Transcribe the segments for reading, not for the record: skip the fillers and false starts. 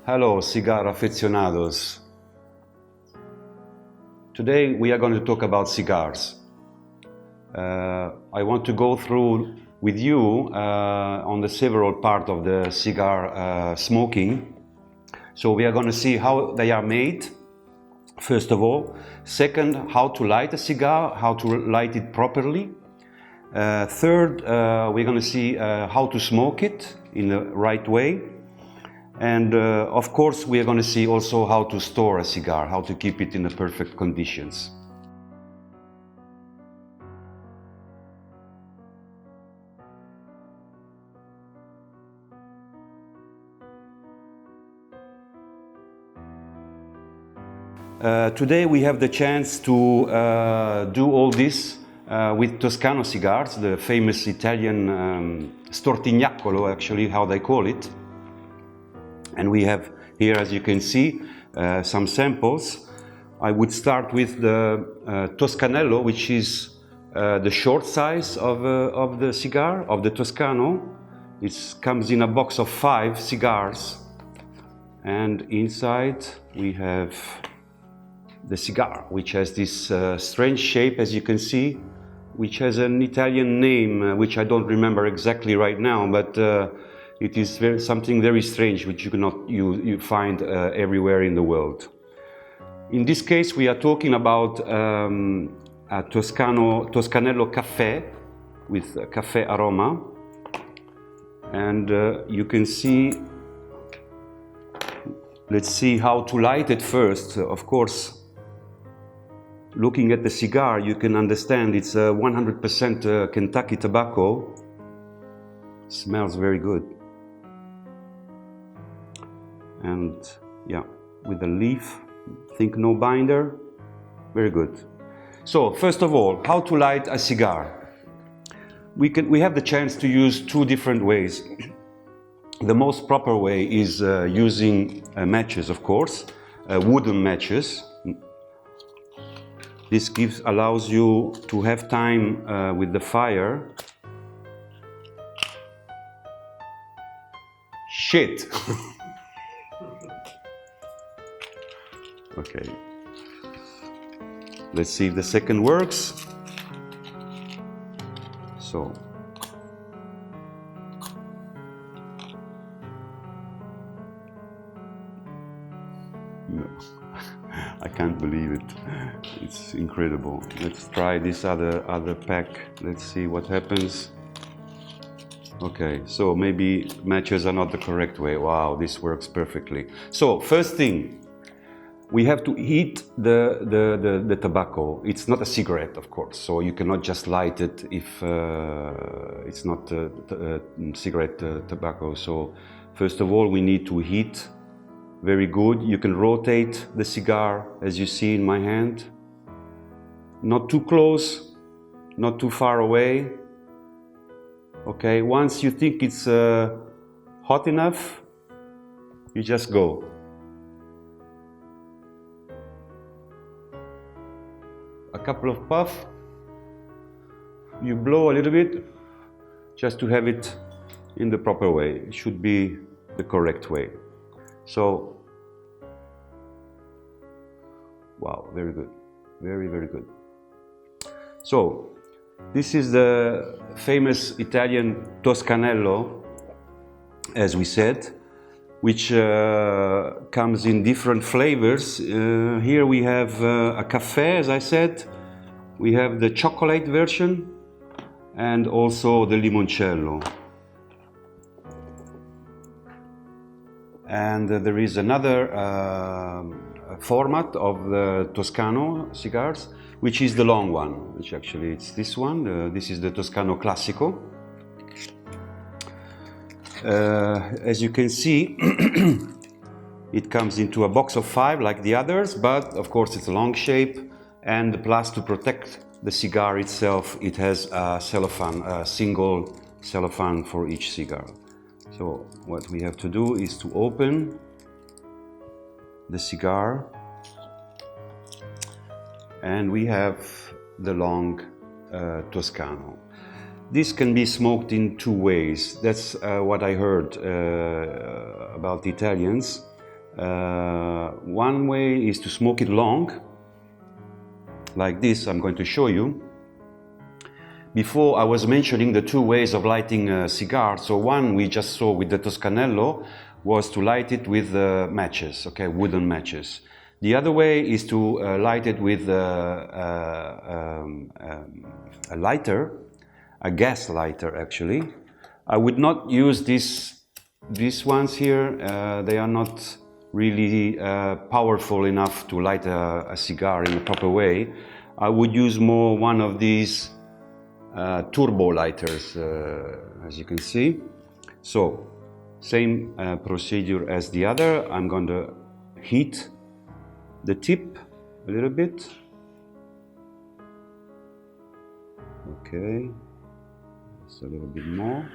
Hello, cigar aficionados. Today we are going to talk about cigars. I want to go through with you on the several part of the cigar smoking. So we are going to see how they are made, first of all. Second, how to light a cigar, how to light it properly. Third, we're going to see how to smoke it in the right way. And of course, we are going to see also how to store a cigar, how to keep it in the perfect conditions. Today we have the chance to do all this with Toscano cigars, the famous Italian stortignaccolo, actually, how they call it. And we have here, as you can see, some samples. I would start with the Toscanello, which is the short size of the cigar, of the Toscano. It comes in a box of 5 cigars. And inside we have the cigar, which has this strange shape, as you can see, which has an Italian name, which I don't remember exactly right now, but it is something very strange, which you find everywhere in the world. In this case, we are talking about a Toscanello Cafe with cafe aroma, and you can see. Let's see how to light it first. Of course, looking at the cigar, you can understand it's 100% Kentucky tobacco. Smells very good. And yeah, with the leaf, think no binder, very good. So first of all, how to light a cigar? We have the chance to use 2 different ways. The most proper way is using matches, of course, wooden matches. This allows you to have time with the fire. Shit! Okay. Let's see if the second works. So. No. I can't believe it. It's incredible. Let's try this other pack. Let's see what happens. Okay, so maybe matches are not the correct way. Wow, this works perfectly. So first thing, we have to heat the tobacco. It's not a cigarette, of course, so you cannot just light it if it's not cigarette tobacco. So first of all, we need to heat. Very good. You can rotate the cigar, as you see in my hand. Not too close, not too far away. Okay, once you think it's hot enough, you just go. A couple of puffs. You blow a little bit, just to have it in the proper way. It should be the correct way. So, wow, very good, very, very good. So, this is the famous Italian Toscanello, as we said, which comes in different flavors. Here we have a cafe, as I said. We have the chocolate version and also the limoncello. And there is another format of the Toscano cigars, which is the long one, which actually it's this one. This is the Toscano Classico. As you can see, it comes into a box of 5 like the others, but of course it's a long shape, and plus to protect the cigar itself, it has a cellophane, a single cellophane for each cigar. So what we have to do is to open the cigar, and we have the long Toscano. This can be smoked in 2 ways. That's what I heard about the Italians. One way is to smoke it long, like this. I'm going to show you. Before I was mentioning the two ways of lighting a cigar. So one we just saw with the Toscanello was to light it with matches, okay, wooden matches. The other way is to light it with a lighter, a gas lighter actually. I would not use these ones here. They are not really powerful enough to light a cigar in a proper way. I would use more one of these turbo lighters, as you can see. So, same procedure as the other. I'm going to heat the tip a little bit. Okay, just a little bit more.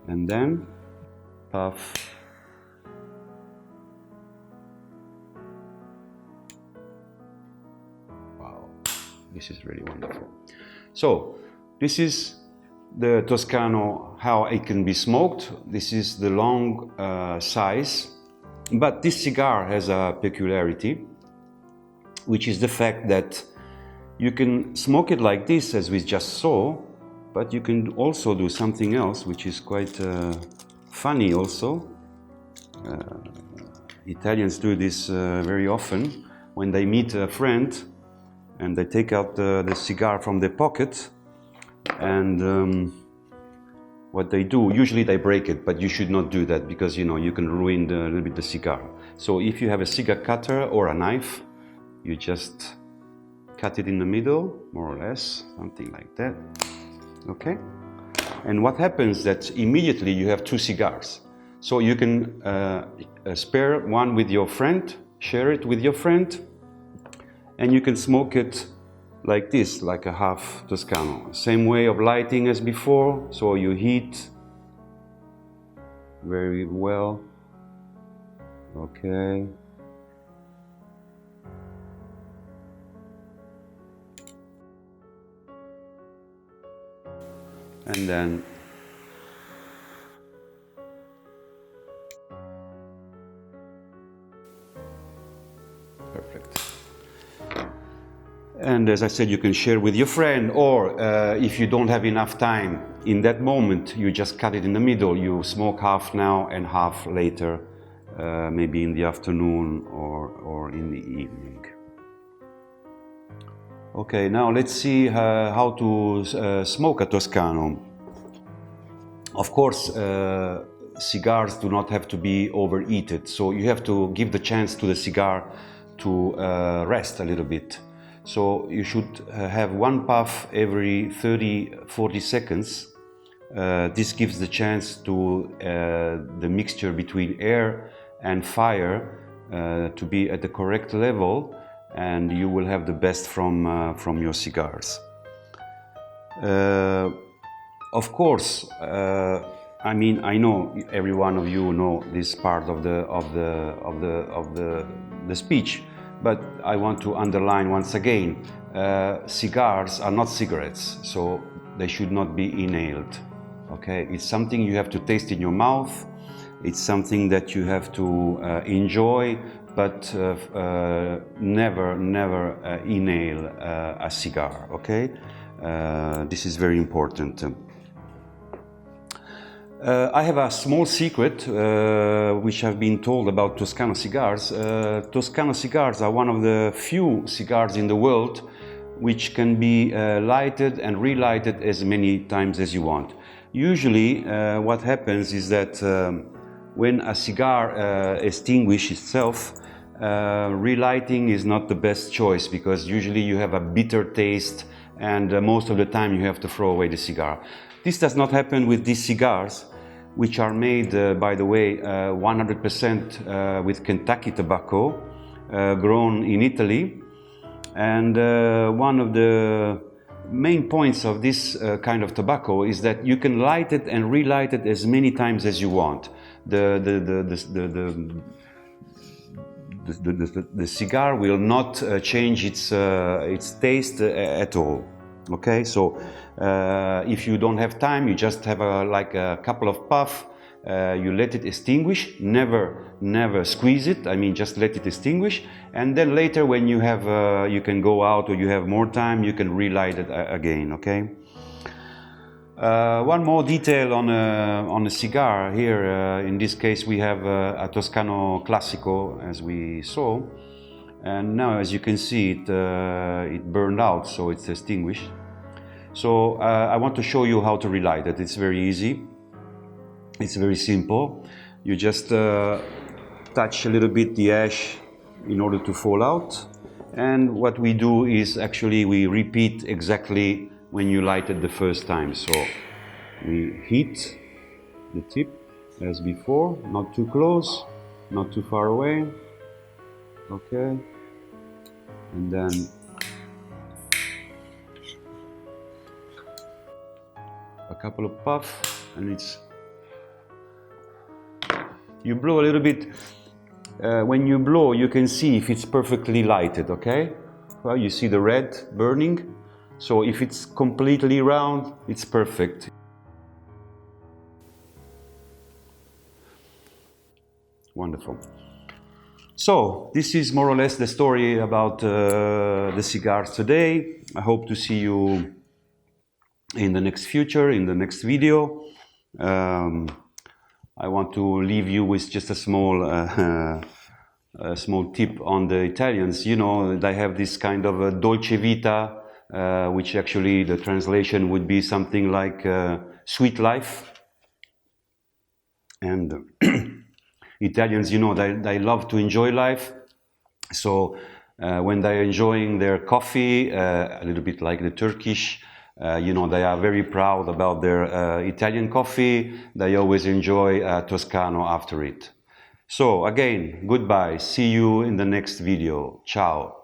And then puff. Wow, this is really wonderful. So, this is the Toscano, how it can be smoked. This is the long size, but this cigar has a peculiarity, which is the fact that you can smoke it like this, as we just saw, but you can also do something else, which is quite funny also. Italians do this very often when they meet a friend and they take out the cigar from their pocket. And what they do, usually they break it, but you should not do that because you can ruin a little bit the cigar. So if you have a cigar cutter or a knife, you just cut it in the middle, more or less, something like that. Okay? And what happens that immediately you have two cigars. So you can spare one with your friend, share it with your friend, and you can smoke it like this, like a half Toscano. Same way of lighting as before, so you heat very well. Okay. And then perfect. And as I said, you can share with your friend, or if you don't have enough time in that moment, you just cut it in the middle. You smoke half now and half later, maybe in the afternoon or in the evening. Okay, now let's see how to smoke a Toscano. Of course, cigars do not have to be overheated, so you have to give the chance to the cigar to rest a little bit. So you should have one puff every 30-40 seconds. This gives the chance to the mixture between air and fire to be at the correct level, and you will have the best from your cigars. Of course, I mean, I know every one of you know this part of the speech, but I want to underline once again: cigars are not cigarettes, so they should not be inhaled. Okay, it's something you have to taste in your mouth. It's something that you have to enjoy, but never inhale a cigar. Okay, this is very important. I have a small secret which I've been told about Toscano cigars. Toscano cigars are one of the few cigars in the world which can be lighted and relighted as many times as you want. Usually what happens is that when a cigar extinguishes itself, relighting is not the best choice, because usually you have a bitter taste and most of the time you have to throw away the cigar. This does not happen with these cigars, which are made, by the way, 100% with Kentucky tobacco, grown in Italy. And one of the main points of this kind of tobacco is that you can light it and relight it as many times as you want. The cigar will not change its taste at all. Okay, so if you don't have time, you just have like a couple of puffs, you let it extinguish, never squeeze it, I mean just let it extinguish, and then later when you have, you can go out or you have more time, you can relight it again, okay? One more detail on a cigar here, in this case we have a Toscano Classico, as we saw, and now as you can see it burned out, so it's extinguished. So I want to show you how to relight it. It's very easy, it's very simple. You just touch a little bit the ash in order to fall out, and what we do is actually we repeat exactly when you light it the first time. So we heat the tip as before, not too close, not too far away, okay, and then a couple of puffs, and it's, you blow a little bit. When you blow, you can see if it's perfectly lighted, okay? Well, you see the red burning. So if it's completely round, it's perfect. Wonderful. So this is more or less the story about the cigars today. I hope to see you in the next future, in the next video. I want to leave you with just a small tip on the Italians. You know, they have this kind of a dolce vita, which actually the translation would be something like sweet life. And Italians, you know, they love to enjoy life. So when they're enjoying their coffee, a little bit like the Turkish, you know, they are very proud about their Italian coffee. They always enjoy Toscano after it. So again, goodbye. See you in the next video. Ciao.